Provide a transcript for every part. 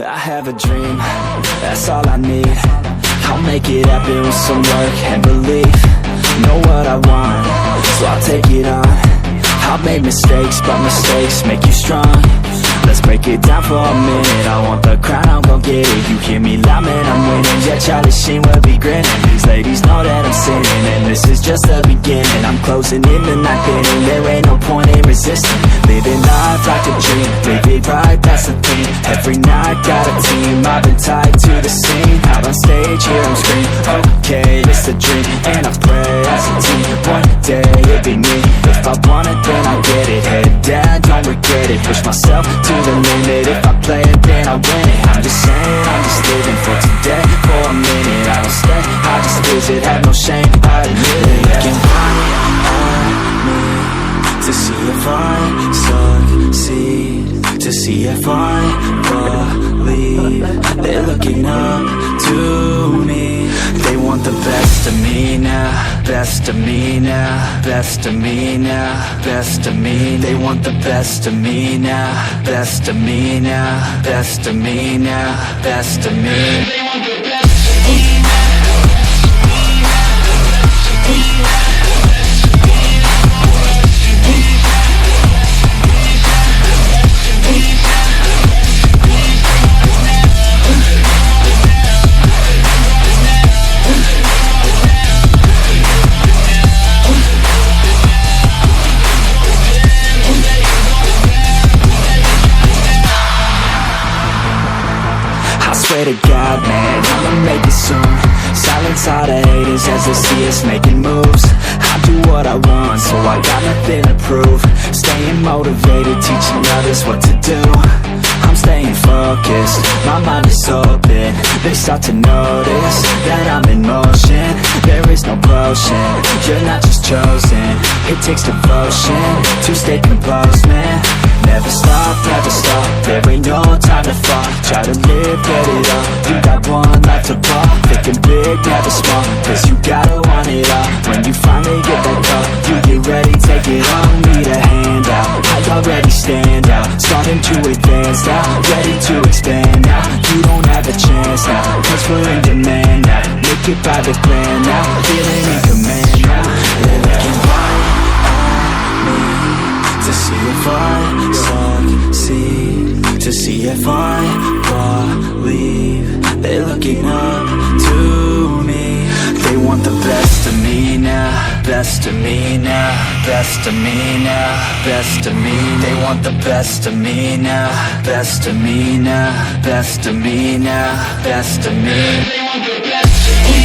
I have a dream, that's all I need. I'll make it happen with some work and belief. Know what I want, so I'll take it on. I've made mistakes, but mistakes make you strong. Let's break it down for a minute. I want the crown, I'm gon' get it. You hear me loud, man, I'm winning. Yeah, Charlie Sheen will be grinning. These ladies know that I'm sinning, and this is just the beginning. I'm closing in the night inning. There ain't no point in resisting. Living life like a dream, live it right, that's the thing. Every night got a team, I've been tied to the scene. Out on stage, hear them scream, okay, it's a dream. And I pray as a team, one day it'll be me. If I want it, then I get it. Head down, don't regret it. Push myself to the limit. If I play it, then I win it. I'm just saying, I'm just living for today. For a minute, I don't stay, I just visit. Have no shame, I admit it. Looking right at me to see if I succeed, to see if I believe. They're looking up to me. They want the best of me now, best of me now, best of me now, best of me. They want the best of me now, best of me now, best of me now, best of me. They want the best of me now. Swear to God, man, I'ma make it soon. Silence all the haters as they see us making moves. I do what I want, so I got nothing to prove. Staying motivated, teaching others what to do. I'm staying focused, my mind is open. They start to notice that I'm in motion. There is no potion, you're not just chosen. It takes devotion to stay composed, man. Never stop, there ain't no time to fall. Try to live, get it up, you got one life to ball. Thinking big, never small, cause you gotta want it all. When you finally get that call, you get ready, take it on. Need a hand out, I already stand out. Starting to advance now, ready to expand now. You don't have a chance now, cause we're in demand now. Make it by the grand now, feeling in command now. They're looking right at me to see if I succeed, to see if I believe. They're looking up to me. They want the best of me now, best of me now, best of me now, best of me. They want the best of me now, best of me now, best of me now, best of me. They want the best of me.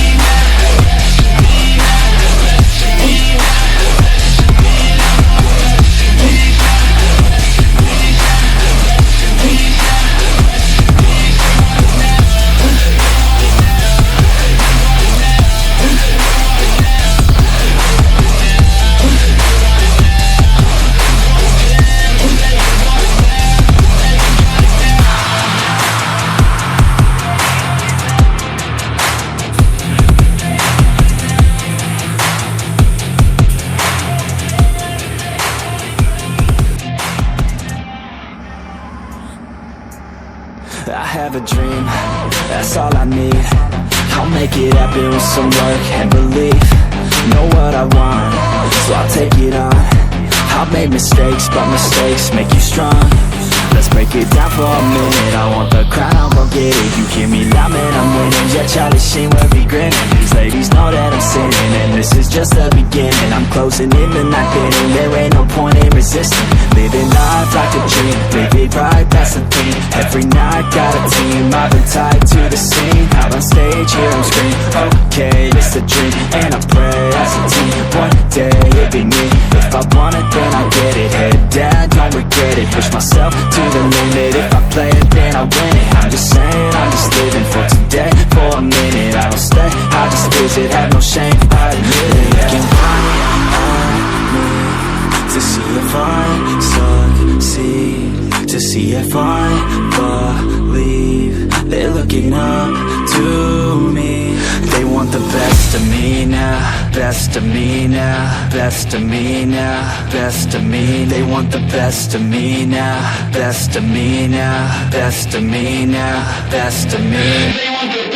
I have a dream, that's all I need. I'll make it happen with some work and belief. Know what I want, so I'll take it on. I've made mistakes, but mistakes make you strong. Let's break it down for a minute. I want the crown, I'm gon' get it. You hear me loud, man, I'm winning. Yeah, Charlie Sheen will be grinning. These ladies know that I'm sinning, and this is just the beginning. I'm closing in the night inning. There ain't no point in resisting. Living life like a dream, live it right, that's the thing. Every night got a team, I've been tied to the scene. Out on stage, hear them scream, okay, it's a dream. And I pray as a team, one day it'll be me. If I want it, then I get it. Head down, don't regret it. Push myself to the limit. If I play it, then I win it. I'm just saying, I'm just living for today. For a minute, I don't stay, I just visit. Have no shame, I admit it. Looking right at me to see if I succeed, to see if I believe. They're looking up to me. They want the best of me now, best of me now, best of me now, best of me. They want the best of me now, best of me now, best of me now, best of me. They want the